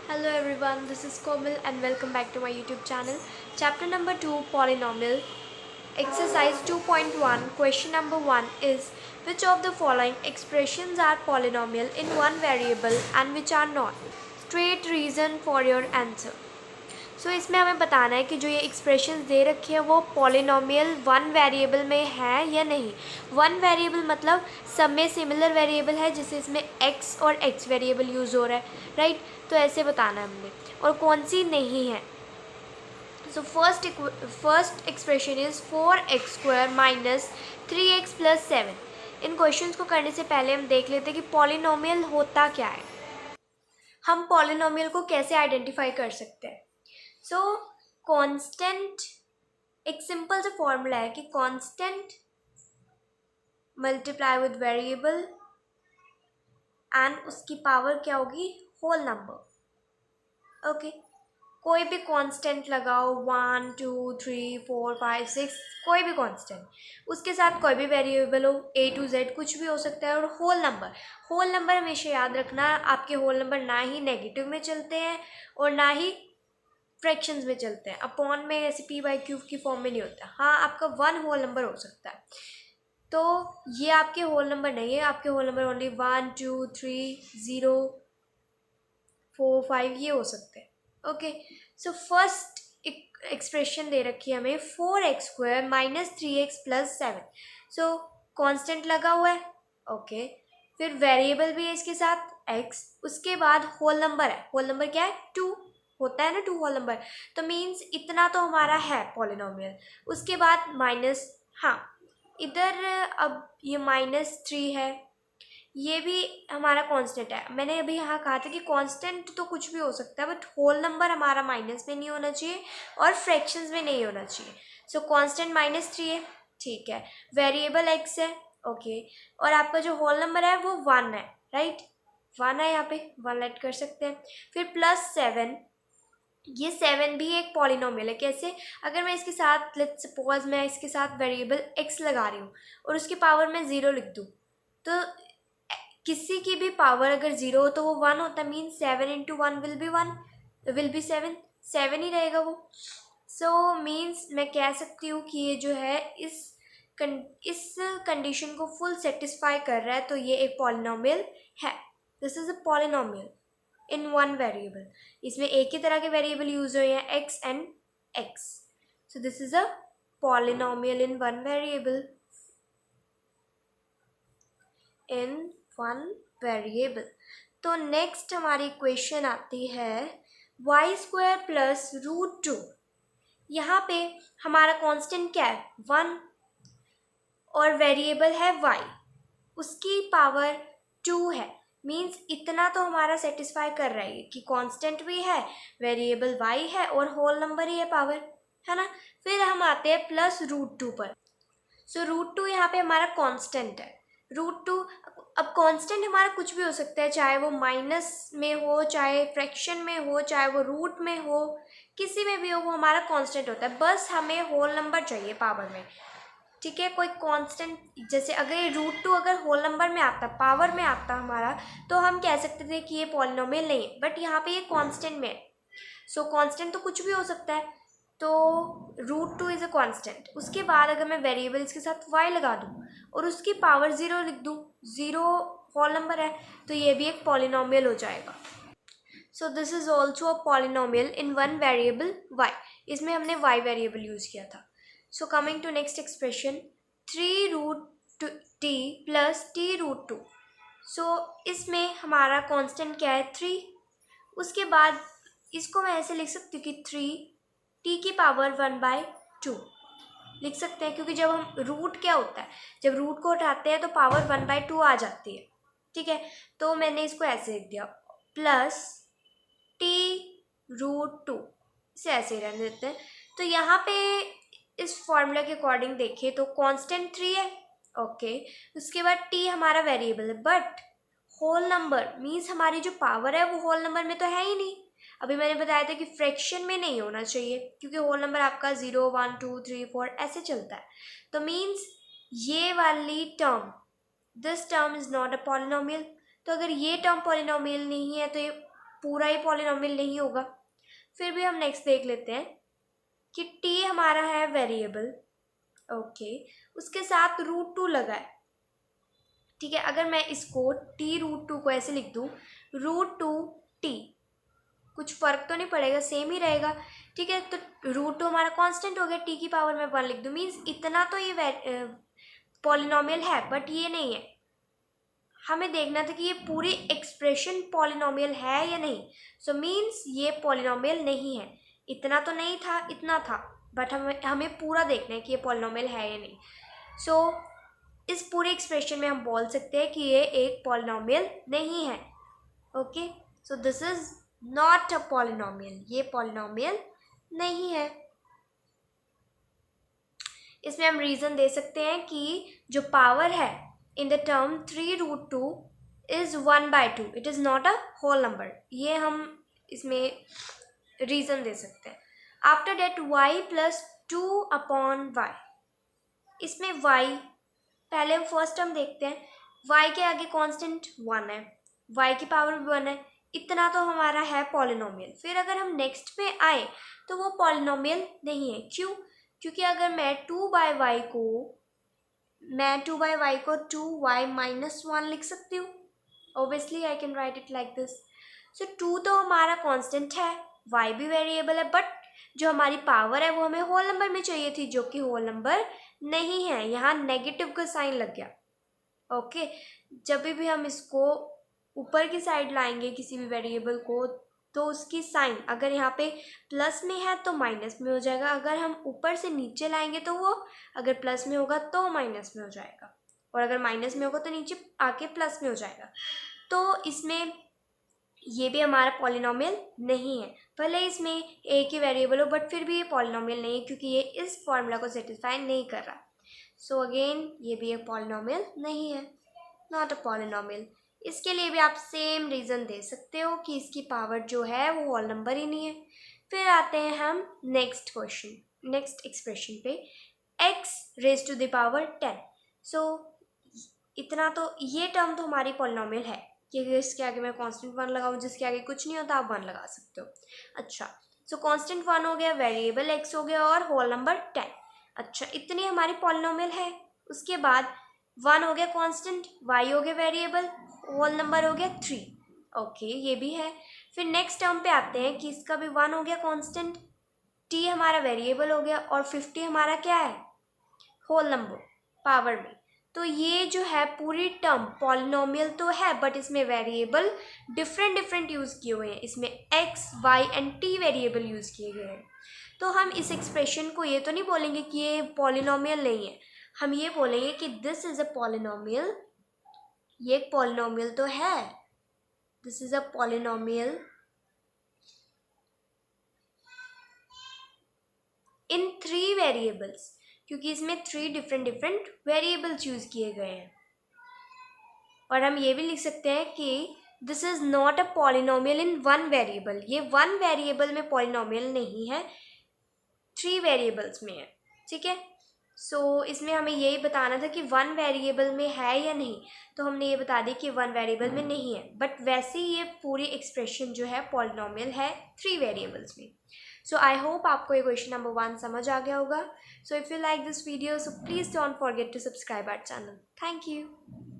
Hello everyone, this is Komal and welcome back to my YouTube channel. Chapter number 2 Polynomial. Exercise 2.1 question number 1 is which of the following expressions are polynomial in one variable and which are not? State reason for your answer. सो इसमें हमें बताना है कि जो ये expression दे रखी है वो पॉलिनोमियल वन वेरिएबल में है या नहीं। वन वेरिएबल मतलब सब में सिमिलर वेरिएबल है जिससे इसमें एक्स और एक्स वेरिएबल यूज़ हो रहा है, राइट। तो ऐसे बताना है हमने, और कौन सी नहीं है। So first expression is 4x² minus 3x plus 7। In questions को करने से पहले हम देख लेते हैं कि पॉलिनोमियल होता क्या है, हम पॉलिनोमियल को कैसे आइडेंटिफाई कर सकते हैं। सो कांस्टेंट, एक सिंपल सा फॉर्मूला है कि constant multiply with variable and उसकी पावर क्या होगी, होल नंबर। ओके, कोई भी कांस्टेंट लगाओ, 1 2 3 4 5 6, कोई भी कांस्टेंट, उसके साथ कोई भी वेरिएबल हो, A to Z कुछ भी हो सकता है। और होल नंबर हमेशा याद रखना, आपके होल नंबर ना ही नेगेटिव में चलते हैं और ना ही फ्रैक्शंस में चलते हैं। अपॉन में ऐसे p/q की फॉर्म में नहीं होता। हाँ, आपका 1 होल नंबर हो सकता है, तो ये आपके होल नंबर नहीं है। आपके होल नंबर ओनली 1 2 3 0 4 5 ये हो सकते हैं। ओके, सो फर्स्ट एक्सप्रेशन दे रखी है हमें 4x² माइनस 3x प्लस 7। सो कॉन्स्टेंट लगा हुआ है, ओके, फिर वेरिएबल भी है इसके साथ x, उसके बाद होल नंबर है। होल नंबर क्या है, 2 होता है ना, 2 होल नंबर, तो मीन्स इतना तो हमारा है पॉलिनोमियल। उसके बाद माइनस, हाँ इधर अब ये -3 है, ये भी हमारा कांस्टेंट है। मैंने अभी यहाँ कहा था कि कांस्टेंट तो कुछ भी हो सकता है, बट होल नंबर हमारा माइनस में नहीं होना चाहिए और फ्रैक्शंस में नहीं होना चाहिए। सो कांस्टेंट -3 है, ठीक है, वेरिएबल x है, ओके, और आपका जो होल नंबर है वो 1 है, राइट, 1 है, यहाँ पे 1 ऐड कर सकते हैं। फिर प्लस 7, ये 7 भी एक पॉलिनोमियल है। कैसे, अगर मैं इसके साथ, लेट्स सपोज मैं इसके साथ वेरिएबल x लगा रही हूँ और उसकी पावर मैं 0 लिख दूँ, तो किसी की भी पावर अगर 0 हो तो वो 1 होता है। Mean 7 into 1 will be 1, will be 7, 7 ही रहेगा वो। सो मीन्स मैं कह सकती हूँ कि ये जो है इस कंडीशन को फुल सेटिस्फाई कर रहा है, तो ये एक पॉलिनोमियल है। This is a polynomial in one variable. इसमें एक ही तरह के वेरिएबल यूज हुए हैं, x and x. So this is a polynomial in one variable, in one variable. तो नेक्स्ट हमारी इक्वेशन आती है y² प्लस √2। यहाँ पे हमारा कांस्टेंट क्या है, 1, और वेरिएबल है y, उसकी पावर 2 है। मीन्स इतना तो हमारा सेटिस्फाई कर रहा है कि कांस्टेंट भी है, वेरिएबल y है और होल नंबर ही है, पावर है ना। फिर हम आते हैं प्लस √2 पर। सो √2 यहाँ पे हमारा कांस्टेंट है, √2। अब कांस्टेंट हमारा कुछ भी हो सकता है, चाहे वो माइनस में हो, चाहे फ्रैक्शन में हो, चाहे वो रूट में हो, किसी में भी हो, वो हमारा कांस्टेंट होता है। बस हमें होल नंबर चाहिए पावर में, ठीक है। कोई कांस्टेंट, जैसे अगर ये √2 अगर होल नंबर में आता, पावर में आता हमारा, तो हम कह सकते थे कि ये पॉलिनोमियल नहीं है, बट यहाँ पे ये कांस्टेंट में है। सो कांस्टेंट तो कुछ भी हो सकता है, तो √2 इज अ कांस्टेंट। उसके बाद अगर मैं वेरिएबल इसके साथ y लगा दूँ और उसकी पावर 0 लिख दूँ, 0 होल नंबर है, तो ये भी एक पॉलिनोमियल हो जाएगा। So this is also a polynomial in one variable y। इसमें हमने y वेरिएबल यूज किया था। So coming to next expression 3√t plus t√2। So इसमें हमारा कांस्टेंट क्या है, 3। उसके बाद इसको मैं ऐसे लिख सकती हूँ कि 3t की पावर 1/2 लिख सकते हैं, क्योंकि जब हम रूट, क्या होता है, जब रूट को उठाते हैं तो पावर 1/2 आ जाती है, ठीक है। तो मैंने इसको ऐसे लिख दिया, प्लस t√2, इसे ऐसे ही रहने देते हैं। तो यहाँ पे इस फॉर्मूला के अकॉर्डिंग देखें तो कांस्टेंट 3 है, ओके, उसके बाद t हमारा वेरिएबल है, बट होल नंबर मीन्स हमारी जो पावर है वो होल नंबर में तो है ही नहीं। अभी मैंने बताया था कि फ्रैक्शन में नहीं होना चाहिए, क्योंकि होल नंबर आपका 0 1 2 3 4 ऐसे चलता है। तो मीन्स ये वाली term, this term is not a polynomial. तो अगर ये टर्म पॉलिनोमियल नहीं है तो ये पूरा ही पॉलिनोमियल नहीं होगा। फिर भी हम नेक्स्ट देख लेते हैं कि t हमारा है वेरिएबल, ओके, उसके साथ √2 लगा है, ठीक है। अगर मैं इसको t√2 को ऐसे लिख दूँ, √2t, कुछ फर्क तो नहीं पड़ेगा, सेम ही रहेगा, ठीक है। तो √2 हमारा कांस्टेंट हो गया, t की पावर में 1 लिख दूँ, मीन्स इतना तो ये पॉलिनोमियल है, बट ये नहीं है। हमें देखना था कि ये पूरी एक्सप्रेशन पॉलिनोमियल है या नहीं। सो मीन्स ये पॉलिनोमियल नहीं है, इतना तो नहीं था, इतना था, बट हमें पूरा देखना है कि ये पॉलिनोमियल है या नहीं। सो इस पूरे एक्सप्रेशन में हम बोल सकते हैं कि ये एक पॉलिनोमियल नहीं है, okay. So this is not a polynomial, ये पॉलिनोमियल नहीं है। इसमें हम रीज़न दे सकते हैं कि जो पावर है in the term 3√2 is 1/2, it is not a whole number, ये हम इसमें रीज़न दे सकते हैं। After date y plus 2/y, इसमें y, पहले हम फर्स्ट टर्म देखते हैं, y के आगे कांस्टेंट 1 है, y की पावर भी 1 है, इतना तो हमारा है पॉलिनोमियल। फिर अगर हम नेक्स्ट पे आए तो वो पॉलिनोमियल नहीं है, क्यों? क्योंकि अगर मैं 2/y को 2y-1 लिख सकती हूँ, obviously I can write it like this. So 2 तो हमारा कांस्टेंट है, y भी वेरिएबल है, बट जो हमारी पावर है वो हमें होल नंबर में चाहिए थी, जो कि होल नंबर नहीं है, यहाँ नेगेटिव का साइन लग गया, ओके। जब भी हम इसको ऊपर की साइड लाएंगे किसी भी वेरिएबल को, तो उसकी साइन अगर यहाँ पे प्लस में है तो माइनस में हो जाएगा, अगर हम ऊपर से नीचे लाएंगे तो वो अगर प्लस में होगा तो माइनस में हो जाएगा, और अगर माइनस में होगा तो नीचे आके प्लस में हो जाएगा। तो इसमें ये भी हमारा पॉलिनोमियल नहीं है, भले इसमें एक ही वेरिएबल हो, बट फिर भी ये पॉलिनोमियल नहीं है, क्योंकि ये इस फॉर्मूला को सेटिस्फाई नहीं कर रहा। सो अगेन ये भी एक पॉलिनोमियल नहीं है, नॉट अ पॉलिनोमियल। इसके लिए भी आप सेम रीज़न दे सकते हो कि इसकी पावर जो है वो होल नंबर ही नहीं है। फिर आते हैं हम नेक्स्ट क्वेश्चन, नेक्स्ट एक्सप्रेशन पे, x⁻10। सो इतना तो ये टर्म तो हमारी पॉलिनोमियल है कि इसके आगे मैं कांस्टेंट 1 लगाऊँ, जिसके आगे कुछ नहीं होता आप 1 लगा सकते हो। अच्छा, सो कांस्टेंट 1 हो गया, वेरिएबल x हो गया, और होल नंबर 10। अच्छा, इतनी हमारी पॉलिनोमियल है। उसके बाद 1 हो गया कांस्टेंट, y हो गया वेरिएबल, होल नंबर हो गया 3, ओके, ये भी है। फिर नेक्स्ट टर्म पे आते हैं कि इसका भी 1 हो गया कांस्टेंट, t हमारा वेरिएबल हो गया, और 50 हमारा क्या है, होल नंबर पावर में। तो ये जो है पूरी टर्म पॉलिनोमियल तो है, बट इसमें वेरिएबल डिफरेंट यूज़ किए हुए हैं, इसमें x, y and t variable use किए गए हैं। तो हम इस एक्सप्रेशन को ये तो नहीं बोलेंगे कि ये पॉलिनोमियल नहीं है, हम ये बोलेंगे कि दिस इज़ अ पॉलिनोमियल, ये एक पॉलिनोमियल तो है, this is a polynomial in 3 variables, क्योंकि इसमें 3 डिफरेंट वेरिएबल्स यूज़ किए गए हैं। और हम ये भी लिख सकते हैं कि this is not a polynomial in 1 variable, ये 1 वेरिएबल में पॉलिनोमियल नहीं है, 3 वेरिएबल्स में है, ठीक है। सो इसमें हमें यही बताना था कि 1 वेरिएबल में है या नहीं, तो हमने ये बता दी कि 1 वेरिएबल में नहीं है, बट वैसे ही ये पूरी एक्सप्रेशन जो है पॉलिनोमियल है 3 वेरिएबल्स में। सो आई होप आपको ये क्वेश्चन नंबर 1 समझ आ गया होगा। So if you like this video, so please don't forget to subscribe our channel. Thank you.